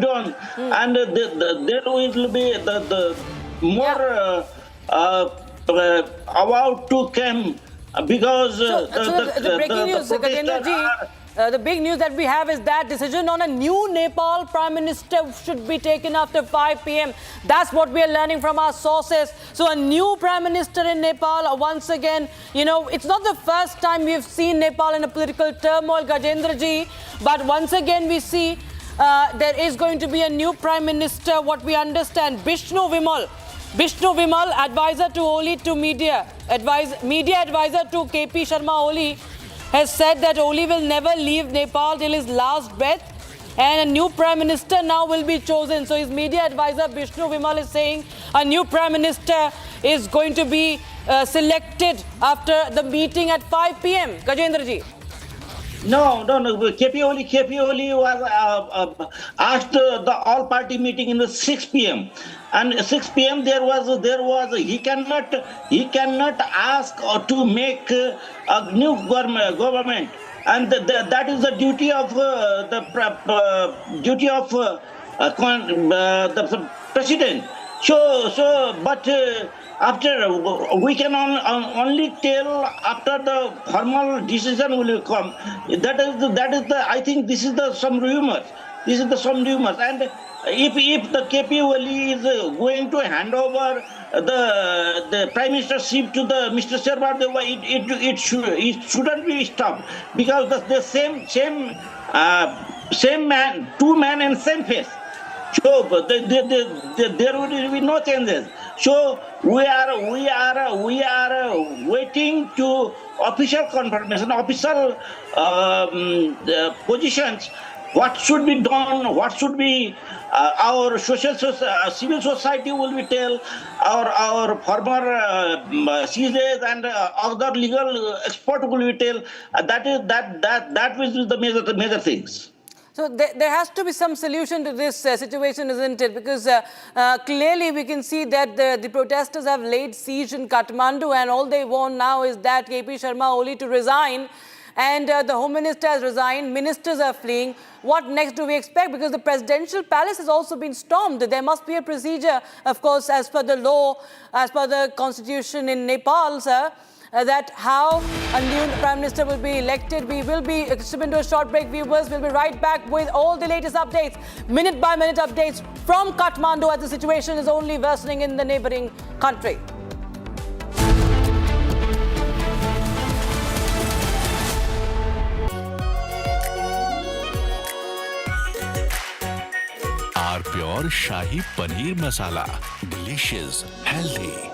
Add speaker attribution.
Speaker 1: done, and there will be the more about to come because
Speaker 2: The breaking news, Gajendra ji, the big news that we have is that decision on a new Nepal Prime Minister should be taken after 5 p.m. That's what we are learning from our sources. So a new Prime Minister in Nepal, once again, it's not the first time we've seen Nepal in a political turmoil, Gajendra ji, but once again we see there is going to be a new Prime Minister, what we understand, Bishnu Vimal, advisor to Oli to media, media advisor to KP Sharma Oli, has said that Oli will never leave Nepal till his last breath, and a new Prime Minister now will be chosen. So his media advisor Bishnu Vimal is saying a new Prime Minister is going to be selected after the meeting at 5 p.m. Gajendra ji.
Speaker 1: No. KP Oli was asked the all-party meeting in the 6 p.m. And 6 p.m. there was he cannot ask to make a new government, and that is the duty of the president. But after we can only tell after the formal decision will come. That is the I think this is some rumors. And if the KP Oli is going to hand over the prime ministership to the Mr. Sherma, it shouldn't be stopped, because the same man, two men and same face. So there will be no changes. So we are waiting to official confirmation, official positions. What should be done? What should be our civil society will be tell, our former CJs and other legal expert will be tell. That will be the major things.
Speaker 2: So there has to be some solution to this situation, isn't it? Because clearly we can see that the protesters have laid siege in Kathmandu, and all they want now is that KP Sharma Oli to resign, and the Home Minister has resigned, ministers are fleeing. What next do we expect? Because the presidential palace has also been stormed. There must be a procedure, of course, as per the law, as per the constitution in Nepal, sir, that how a new Prime Minister will be elected. We will be step into a short break, viewers. We'll be right back with all the latest updates, minute-by-minute updates from Kathmandu, as the situation is only worsening in the neighboring country.
Speaker 3: Our Pure Shahi Paneer Masala. Delicious, healthy.